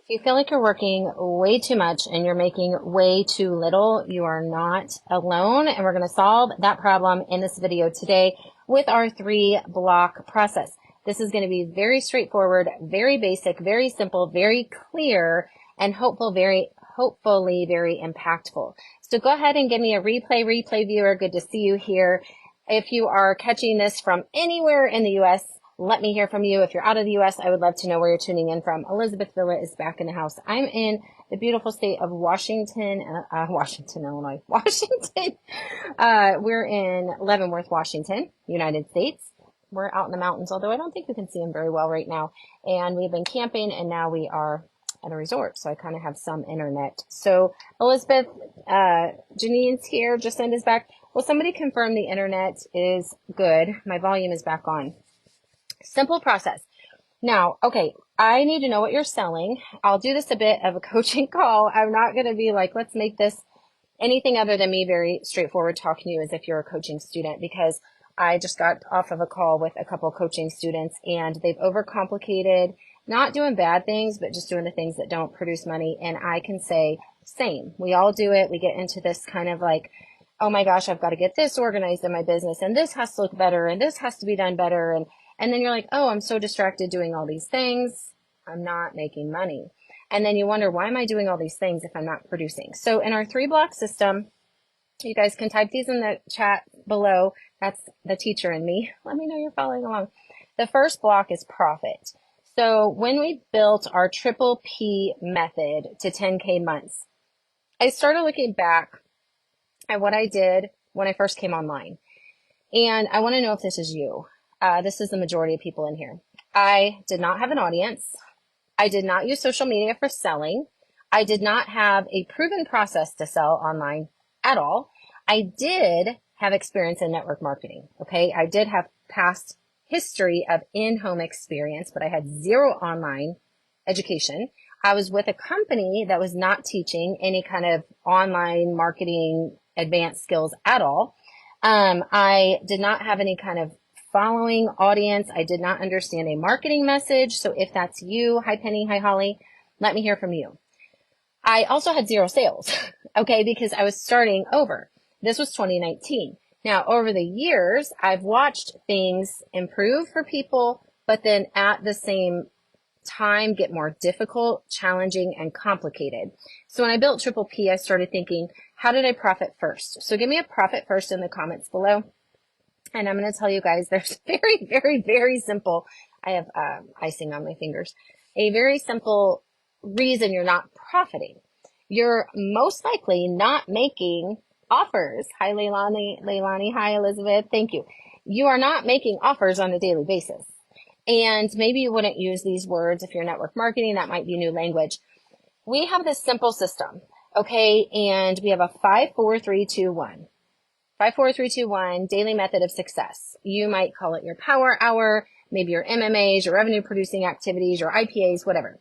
If you feel like you're working way too much and you're making way too little, you are not alone. And we're going to solve that problem in this video today with our 3-block process. This is going to be very straightforward, very basic, very simple, very clear, and hopefully very impactful. So go ahead and give me a replay viewer. Good to see you here. If you are catching this from anywhere in the U.S., let me hear from you. If you're out of the U.S., I would love to know where you're tuning in from. Elizabeth Villa is back in the house. I'm in the beautiful state of Washington, Illinois. Washington. We're in Leavenworth, Washington, United States. We're out in the mountains, although I don't think you can see them very well right now. And we've been camping, and now we are at a resort, so I kind of have some internet. So Elizabeth, Janine's here. Jacinda's back. Will somebody confirm the internet is good? My volume is back on. Simple process. Now, okay, I need to know what you're selling. I'll do this a bit of a coaching call. I'm not going to be like, let's make this anything other than me very straightforward talking to you as if you're a coaching student, because I just got off of a call with a couple of coaching students and they've overcomplicated, not doing bad things, but just doing the things that don't produce money. And I can say, same. We all do it. We get into this kind of like, oh my gosh, I've got to get this organized in my business and this has to look better and this has to be done better. And then you're like, oh, I'm so distracted doing all these things. I'm not making money. And then you wonder, why am I doing all these things if I'm not producing? So in our 3-block system, you guys can type these in the chat below. That's the teacher in me. Let me know you're following along. The first block is profit. So when we built our triple P method to 10K months, I started looking back at what I did when I first came online. And I want to know if this is you. This is the majority of people in here. I did not have an audience. I did not use social media for selling. I did not have a proven process to sell online at all. I did have experience in network marketing. Okay. I did have past history of in-home experience, but I had 0 online education. I was with a company that was not teaching any kind of online marketing advanced skills at all. I did not have any kind of following audience. I did not understand a marketing message. So if that's you, hi Penny, hi Holly, let me hear from you. I also had 0 sales, okay, because I was starting over. This was 2019. Now, over the years, I've watched things improve for people, but then at the same time get more difficult, challenging, and complicated. So when I built Triple P, I started thinking, how did I profit first? So give me a profit first in the comments below. And I'm going to tell you guys, there's very simple. I have icing on my fingers. A very simple reason you're not profiting. You're most likely not making offers. Hi, Leilani. Hi, Elizabeth. Thank you. You are not making offers on a daily basis. And maybe you wouldn't use these words if you're network marketing. That might be new language. We have this simple system, okay? And we have a 5, 4, 3, 2, 1. 5, 4, 3, 2, 1, daily method of success. You might call it your power hour, maybe your MMAs, your revenue producing activities, your IPAs, whatever.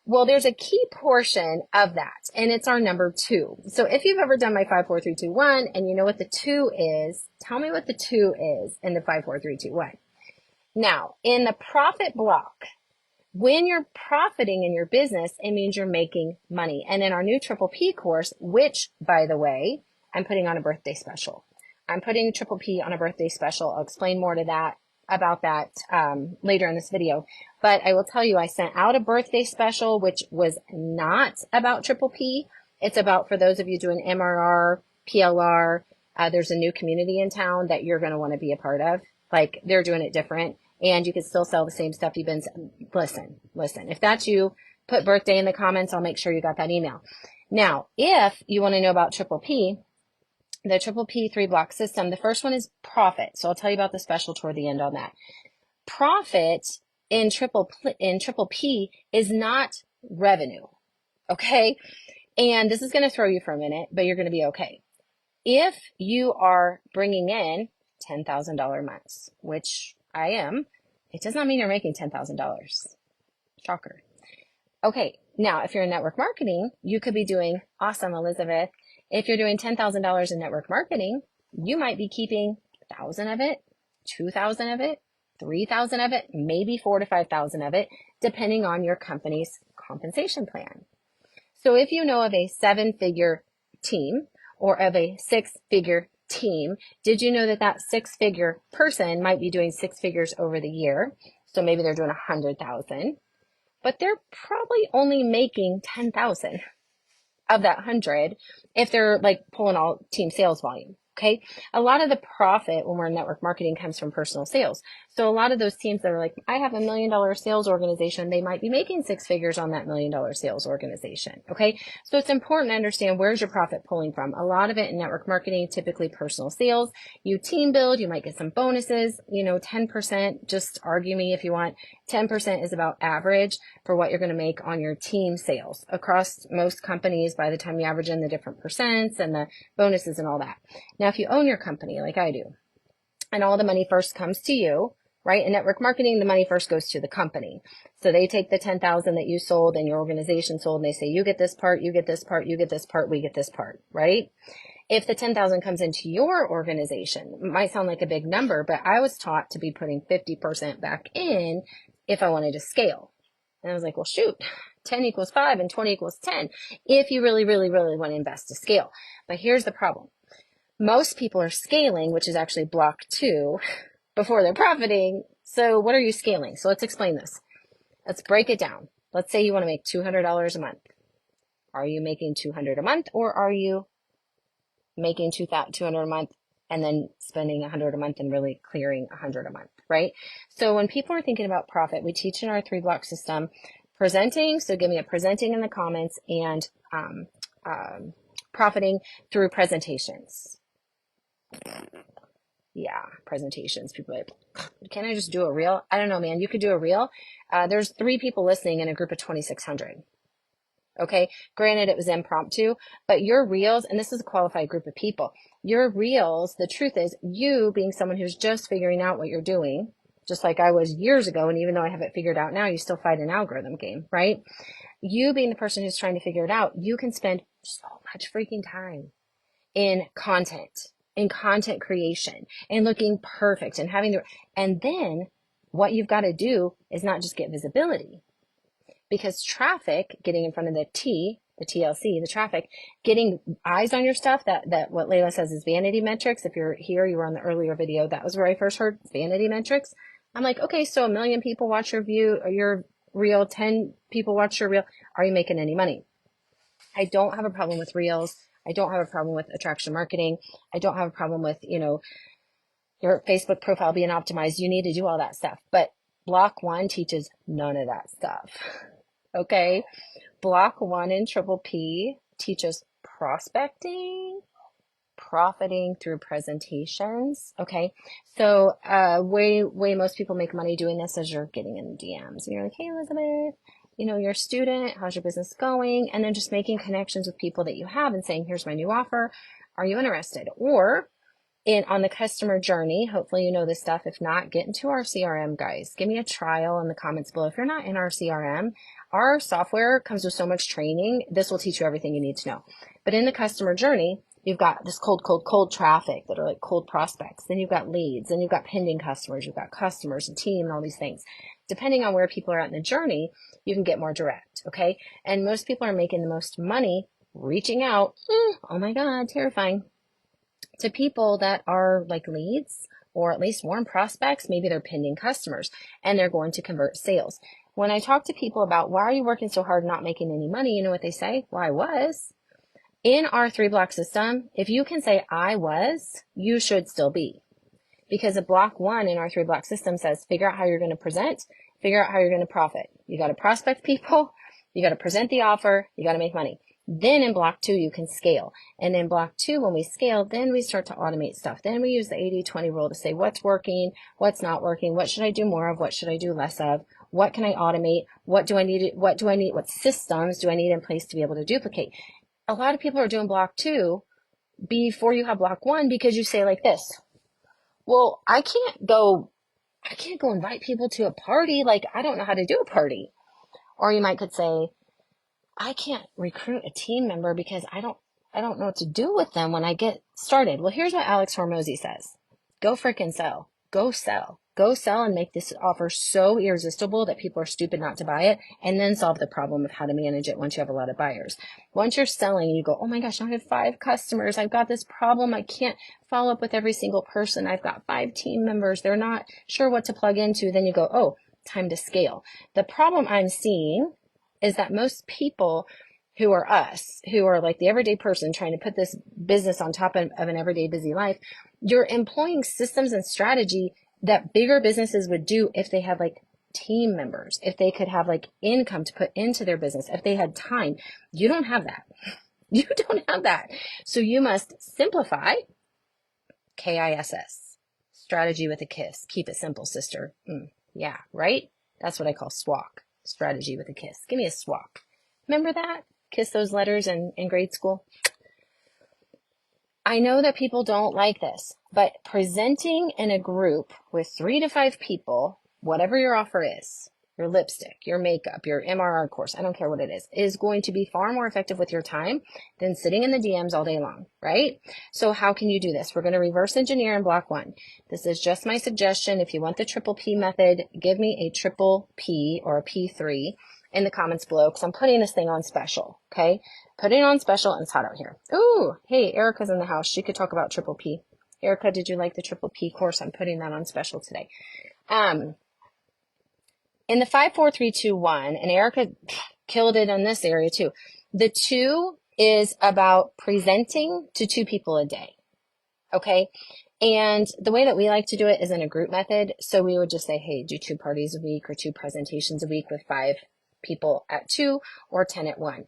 Well, there's a key portion of that, and it's our number 2. So if you've ever done my 5, 4, 3, 2, 1, and you know what the 2 is, tell me what the 2 is in the 5, 4, 3, 2, 1. Now, in the profit block, when you're profiting in your business, it means you're making money. And in our new Triple P course, which, by the way, I'm putting on a birthday special. I'm putting Triple P on a birthday special. I'll explain more to that about that later in this video. But I will tell you, I sent out a birthday special, which was not about Triple P. It's about, for those of you doing MRR, PLR, there's a new community in town that you're going to want to be a part of. Like, they're doing it different. And you can still sell the same stuff you've been, listen. If that's you, put birthday in the comments. I'll make sure you got that email. Now, if you want to know about Triple P, the Triple P 3-block system, the first one is profit. So I'll tell you about the special toward the end on that. Profit in Triple P is not revenue, okay? And this is going to throw you for a minute, but you're going to be okay. If you are bringing in $10,000 months, which I am, it does not mean you're making $10,000. Shocker. Okay, now if you're in network marketing, you could be doing, awesome, Elizabeth. If you're doing $10,000 in network marketing, you might be keeping 1,000 of it, 2,000 of it, 3,000 of it, maybe 4,000 to 5,000 of it, depending on your company's compensation plan. So if you know of a 7-figure team or of a 6-figure team, did you know that that 6-figure person might be doing 6 figures over the year? So maybe they're doing 100,000, but they're probably only making 10,000 of that 100 if they're like pulling all team sales volume. Okay. A lot of the profit when we're in network marketing comes from personal sales. So a lot of those teams that are like, I have $1 million sales organization, they might be making 6 figures on that $1 million sales organization. Okay. So it's important to understand where's your profit pulling from. A lot of it in network marketing, typically personal sales. You team build, you might get some bonuses, 10%, just argue me if you want. 10% is about average for what you're going to make on your team sales across most companies by the time you average in the different percents and the bonuses and all that. Now, if you own your company like I do, and all the money first comes to you, right? In network marketing, the money first goes to the company. So they take the 10,000 that you sold and your organization sold, and they say, you get this part, you get this part, you get this part, we get this part, right? If the 10,000 comes into your organization, it might sound like a big number, but I was taught to be putting 50% back in if I wanted to scale. And I was like, well, shoot, 10 equals 5 and 20 equals 10 if you really, really, really want to invest to scale. But here's the problem. Most people are scaling, which is actually block 2, before they're profiting. So what are you scaling? So let's explain this. Let's break it down. Let's say you want to make $200 a month. Are you making $200 a month, or are you making $200 a month and then spending $100 a month and really clearing $100 a month, right? So when people are thinking about profit, we teach in our 3-block system presenting. So give me a presenting in the comments, and profiting through presentations. Yeah, presentations. People are like, can I just do a reel? I don't know, man. You could do a reel. There's 3 people listening in a group of 2,600. Okay. Granted, it was impromptu, but your reels, and this is a qualified group of people, your reels, the truth is, you being someone who's just figuring out what you're doing, just like I was years ago, and even though I have it figured out now, you still fight an algorithm game, right? You being the person who's trying to figure it out, you can spend so much freaking time in content creation, and looking perfect, and and then what you've got to do is not just get visibility, because traffic, getting in front of the TLC, the traffic, getting eyes on your stuff, that what Layla says is vanity metrics. If you're here, you were on the earlier video, that was where I first heard vanity metrics. I'm like, okay, so 1 million people watch your reel, 10 people watch your reel. Are you making any money? I don't have a problem with reels. I don't have a problem with attraction marketing. I don't have a problem with, your Facebook profile being optimized. You need to do all that stuff. But block 1 teaches none of that stuff. Okay. Block 1 in Triple P teaches prospecting, profiting through presentations. Okay. So, way most people make money doing this as you're getting in the DMs and you're like, hey, Elizabeth, you're a student, how's your business going? And then just making connections with people that you have and saying, here's my new offer. Are you interested? Or on the customer journey, hopefully you know this stuff. If not, get into our CRM, guys. Give me a trial in the comments below. If you're not in our CRM, our software comes with so much training. This will teach you everything you need to know. But in the customer journey, you've got this cold traffic that are like cold prospects. Then you've got leads, then you've got pending customers, you've got customers and team and all these things. Depending on where people are at in the journey, you can get more direct. Okay. And most people are making the most money reaching out. Oh my God, terrifying. To people that are like leads, or at least warm prospects. Maybe they're pending customers and they're going to convert sales. When I talk to people about why are you working so hard not making any money, you know what they say? Well, I was. In our 3-block system, if you can say I was, you should still be. Because a block 1 in our 3-block system says figure out how you're going to present, figure out how you're going to profit. You got to prospect people, you got to present the offer, you got to make money. Then in block 2, you can scale. And in block 2, when we scale, then we start to automate stuff. Then we use the 80-20 rule to say what's working, what's not working, what should I do more of, what should I do less of, what can I automate, what systems do I need in place to be able to duplicate. A lot of people are doing block 2 before you have block 1 because you say like this, well, I can't go invite people to a party. Like, I don't know how to do a party. Or you could say, I can't recruit a team member because I don't know what to do with them when I get started. Well, here's what Alex Hormozy says. Go frickin' sell. Go sell. Go sell and make this offer so irresistible that people are stupid not to buy it, and then solve the problem of how to manage it once you have a lot of buyers. Once you're selling, you go, oh my gosh, now I have 5 customers. I've got this problem. I can't follow up with every single person. I've got 5 team members. They're not sure what to plug into. Then you go, oh, time to scale. The problem I'm seeing is that most people who are us, who are like the everyday person trying to put this business on top of an everyday busy life, you're employing systems and strategy that bigger businesses would do if they had like team members, if they could have like income to put into their business, if they had time. You don't have that. You don't have that. So you must simplify, KISS, strategy with a kiss. Keep it simple, sister. Yeah, right? That's what I call SWAK, strategy with a kiss. Give me a SWAK. Remember that? Kiss those letters in grade school. I know that people don't like this, but presenting in a group with 3 to 5 people, whatever your offer is, your lipstick, your makeup, your MRR course, I don't care what it is going to be far more effective with your time than sitting in the DMs all day long, right? So how can you do this? We're going to reverse engineer in block 1. This is just my suggestion. If you want the triple P method, give me a triple P or a P3 in the comments below, because I'm putting this thing on special, okay? Put it on special, and it's hot out here. Ooh, hey, Erica's in the house. She could talk about triple P. Erica, did you like the triple P course? I'm putting that on special today. In the 5, 4, 3, 2, 1, and Erica killed it in this area too. The 2 is about presenting to 2 people a day, okay? And the way that we like to do it is in a group method. So we would just say, hey, do 2 parties a week or 2 presentations a week with 5 people at 2 or 10 at 1.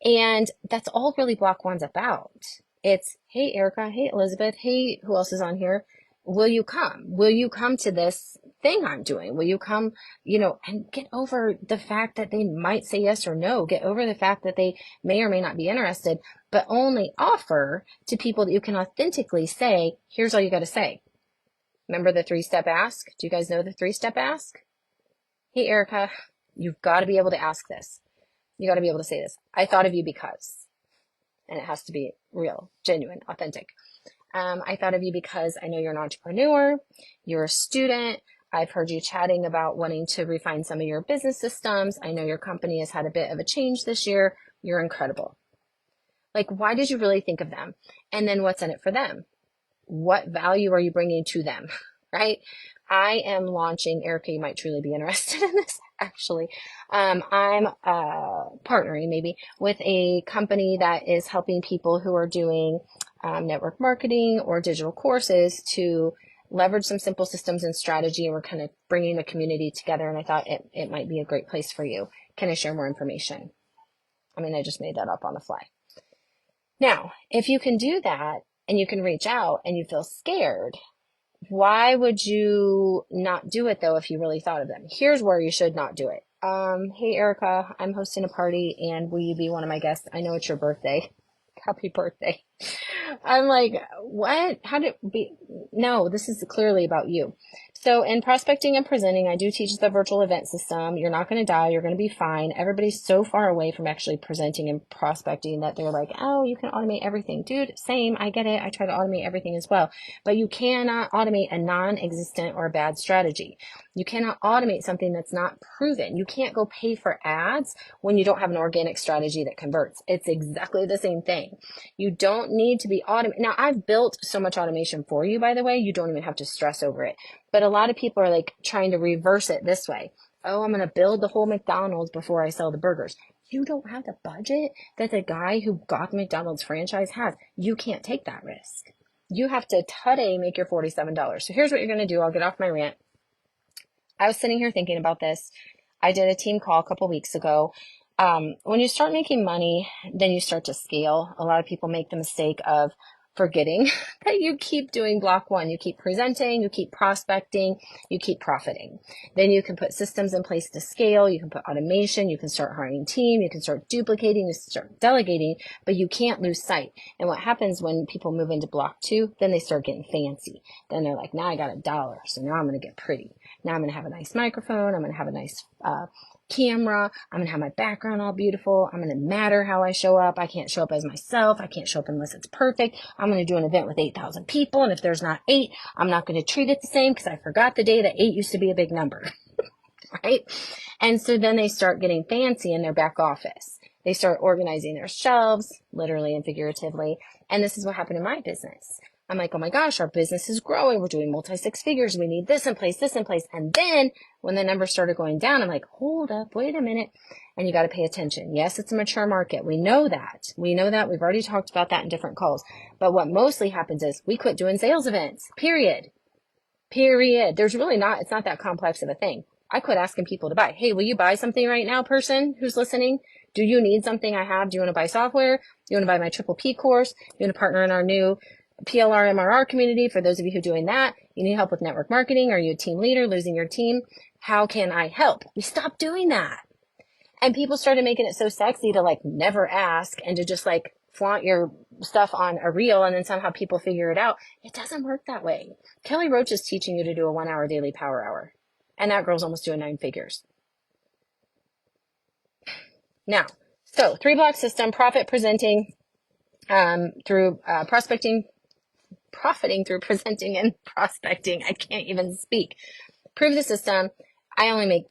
And that's all really block 1's about. It's, hey, Erica, hey, Elizabeth, hey, who else is on here? Will you come? Will you come to this thing I'm doing? Will you come, and get over the fact that they might say yes or no. Get over the fact that they may or may not be interested, but only offer to people that you can authentically say, here's all you got to say. Remember the 3-step ask? Do you guys know the 3-step ask? Hey, Erica, you've got to be able to ask this. You got to be able to say this. I thought of you because, and it has to be real, genuine, authentic. I thought of you because I know you're an entrepreneur, you're a student. I've heard you chatting about wanting to refine some of your business systems. I know your company has had a bit of a change this year. You're incredible. Like, why did you really think of them? And then what's in it for them? What value are you bringing to them, right? I am launching, Erica, you might truly be interested in this, actually. I'm partnering maybe with a company that is helping people who are doing network marketing or digital courses to leverage some simple systems and strategy. And we're kind of bringing a community together. And I thought it might be a great place for you. Can I share more information? I mean, I just made that up on the fly. Now, if you can do that and you can reach out and you feel scared, why would you not do it though if you really thought of them? Here's where you should not do it. Hey Erica, I'm hosting a party and will you be one of my guests? I know it's your birthday. Happy birthday. I'm like, what? How did be? No, this is clearly about you. So in prospecting and presenting, I do teach the virtual event system. You're not going to die. You're going to be fine. Everybody's so far away from actually presenting and prospecting that they're like, oh, you can automate everything. Dude, same. I get it. I try to automate everything as well. But you cannot automate a non-existent or a bad strategy. You cannot automate something that's not proven. You can't go pay for ads when you don't have an organic strategy that converts. It's exactly the same thing. You don't need to be automated. Now, I've built so much automation for you, by the way, you don't even have to stress over it. But a lot of people are like trying to reverse it this way. Oh, I'm going to build the whole McDonald's before I sell the burgers. You don't have the budget that the guy who got the McDonald's franchise has. You can't take that risk. You have to today make your $47. So here's what you're going to do. I'll get off my rant. I was sitting here thinking about this. I did a team call a couple weeks ago. When you start making money, then you start to scale. A lot of people make the mistake of forgetting that you keep doing block 1. You keep presenting, you keep prospecting, you keep profiting. Then you can put systems in place to scale. You can put automation. You can start hiring team. You can start duplicating. You start delegating, but you can't lose sight. And what happens when people move into block 2, then they start getting fancy. Then they're like, now I got $1. So now I'm going to get pretty. Now I'm going to have a nice microphone. I'm going to have a nice camera. I'm going to have my background all beautiful. I'm going to matter how I show up. I can't show up as myself. I can't show up unless it's perfect. I'm going to do an event with 8,000 people. And if there's not 8, I'm not going to treat it the same because I forgot the day that 8 used to be a big number, right? And so then they start getting fancy in their back office. They start organizing their shelves, literally and figuratively. And this is what happened in my business. I'm like, oh my gosh, our business is growing. We're doing multi-six figures. We need this in place, this in place. And then when the numbers started going down, I'm like, hold up, wait a minute. And you got to pay attention. Yes, it's a mature market. We know that. We know that. We've already talked about that in different calls. But what mostly happens is we quit doing sales events, period. There's really not, it's not that complex of a thing. I quit asking people to buy. Hey, will you buy something right now, person who's listening? Do you need something I have? Do you want to buy software? Do you want to buy my Triple P course? Do you want to partner in our new PLR MRR community? For those of you who are doing that, you need help with network marketing. Are you a team leader, losing your team? How can I help? We stopped doing that. And people started making it so sexy to like never ask and to just like flaunt your stuff on a reel and then somehow people figure it out. It doesn't work that way. Kelly Roach is teaching you to do a 1-hour daily power hour. And that girl's almost doing 9 figures. Now, so 3-block system, profit presenting through prospecting, profiting through presenting and prospecting. I can't even speak. Prove the system. I only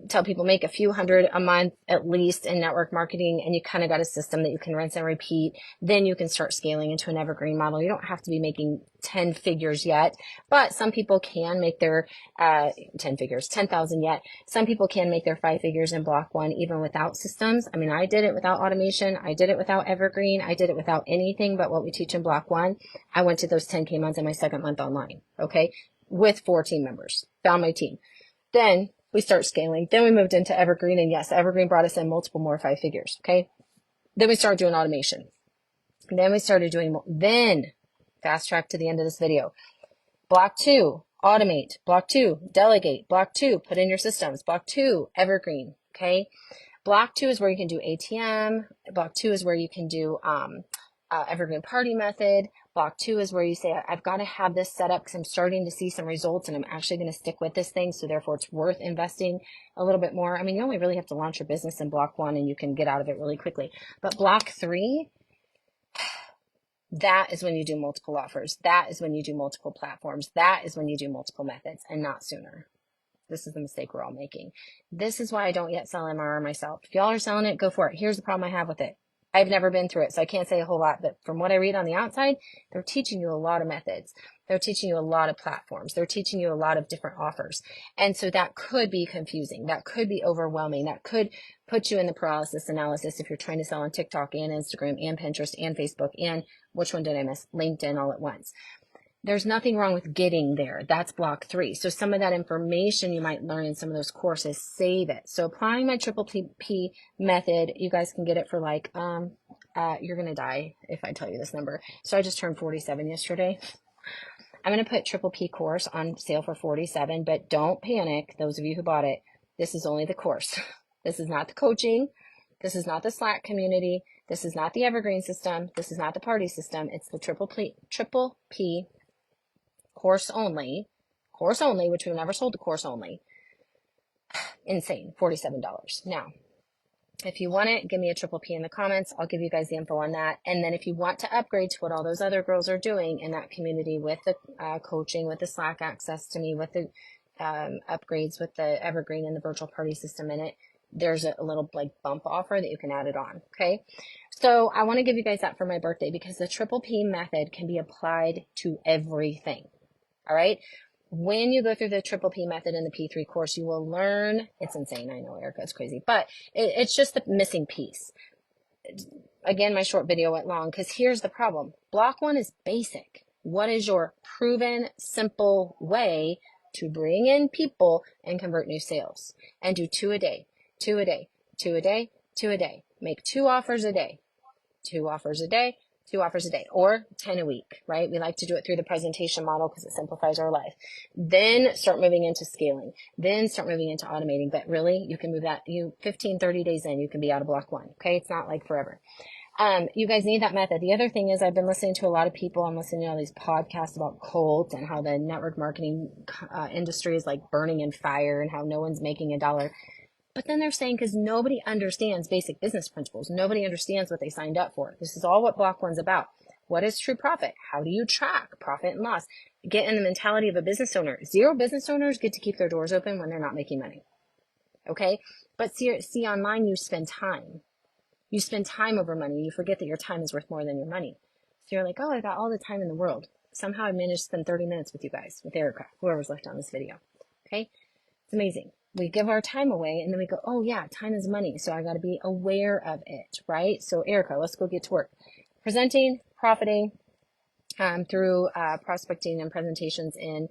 tell people make a few hundred a month at least in network marketing, and you kind of got a system that you can rinse and repeat. Then you can start scaling into an evergreen model. You don't have to be making 10 figures yet, but some people can make their 10 figures, 10,000 yet. Some people can make their 5 figures in block 1 even without systems. I mean, I did it without automation. I did it without evergreen. I did it without anything but what we teach in block 1. I went to those 10K months in my second month online, okay, with 4 team members, found my team. Then we start scaling. Then we moved into evergreen, and yes, evergreen brought us in multiple more 5 figures. Okay. Then we started doing automation. And then we started doing more. Then fast track to the end of this video. Block 2, automate. Block 2, delegate. Block 2, put in your systems. Block 2, evergreen. Okay. Block 2 is where you can do ATM. Block 2 is where you can do evergreen party method. Block 2 is where you say, I've got to have this set up because I'm starting to see some results and I'm actually going to stick with this thing. So therefore it's worth investing a little bit more. I mean, you only really have to launch your business in block 1 and you can get out of it really quickly. But block 3, that is when you do multiple offers. That is when you do multiple platforms. That is when you do multiple methods, and not sooner. This is the mistake we're all making. This is why I don't yet sell MRR myself. If y'all are selling it, go for it. Here's the problem I have with it. I've never been through it, so I can't say a whole lot, but from what I read on the outside, they're teaching you a lot of methods. They're teaching you a lot of platforms. They're teaching you a lot of different offers. And so that could be confusing. That could be overwhelming. That could put you in the paralysis analysis if you're trying to sell on TikTok and Instagram and Pinterest and Facebook and, which one did I miss? LinkedIn all at once. There's nothing wrong with getting there. That's block 3. So some of that information you might learn in some of those courses, save it. So applying my Triple P method, you guys can get it for like, you're going to die if I tell you this number. So I just turned 47 yesterday. I'm going to put Triple P course on sale for 47, but don't panic. Those of you who bought it, this is only the course. This is not the coaching. This is not the Slack community. This is not the evergreen system. This is not the party system. It's the Triple P course only, which we've never sold the course only. Insane, $47. Now, if you want it, give me a Triple P in the comments. I'll give you guys the info on that. And then if you want to upgrade to what all those other girls are doing in that community with the coaching, with the Slack access to me, with the upgrades, with the evergreen and the virtual party system in it, there's a little like bump offer that you can add it on. Okay. So I want to give you guys that for my birthday because the Triple P method can be applied to everything. All right. When you go through the Triple P method in the P3 course, you will learn, it's insane. I know Erica, it's crazy, but it's just the missing piece. Again, my short video went long because here's the problem. Block 1 is basic. What is your proven, simple way to bring in people and convert new sales? And do 2 a day, 2 a day, 2 a day, 2 a day. Make 2 offers a day, 2 offers a day, 2 offers a day, or 10 a week, right? We like to do it through the presentation model because it simplifies our life. Then start moving into scaling. Then start moving into automating. But really, you can move that, 15, 30 days in, you can be out of block 1. Okay. It's not like forever. You guys need that method. The other thing is I've been listening to a lot of people. I'm listening to all these podcasts about cult and how the network marketing industry is like burning in fire and how no one's making $1. But then they're saying, because nobody understands basic business principles, nobody understands what they signed up for. This is all what block one's about. What is true profit? How do you track profit and loss? Get in the mentality of a business owner. Zero business owners get to keep their doors open when they're not making money. Okay? But see online, you spend time. You spend time over money. You forget that your time is worth more than your money. So you're like, oh, I got all the time in the world. Somehow I managed to spend 30 minutes with you guys, with Erica, whoever's left on this video. Okay? It's amazing. We give our time away and then we go, oh yeah, time is money. So I got to be aware of it, right? So Erica, let's go get to work. Presenting, profiting through prospecting and presentations in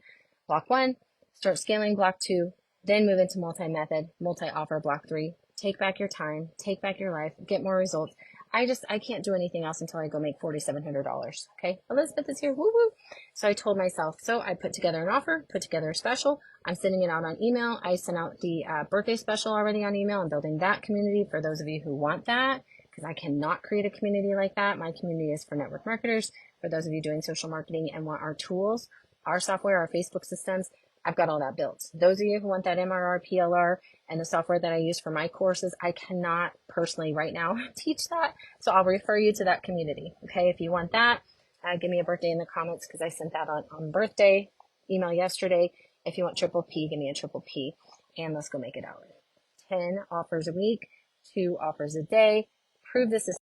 block 1. Start scaling block 2. Then move into multi-method, multi-offer block 3. Take back your time, take back your life, get more results. I can't do anything else until I go make $4,700. Okay. Elizabeth is here. Woo woo. So I told myself, so I put together an offer, put together a special. I'm sending it out on email. I sent out the birthday special already on email. I'm building that community for those of you who want that, because I cannot create a community like that. My community is for network marketers. For those of you doing social marketing and want our tools, our software, our Facebook systems, I've got all that built. Those of you who want that MRR, PLR, and the software that I use for my courses, I cannot personally right now teach that. So I'll refer you to that community. Okay, if you want that, give me a birthday in the comments, because I sent that on birthday email yesterday. If you want triple P, give me a triple P, and let's go make it out. 10 offers a week, 2 offers a day. Prove this is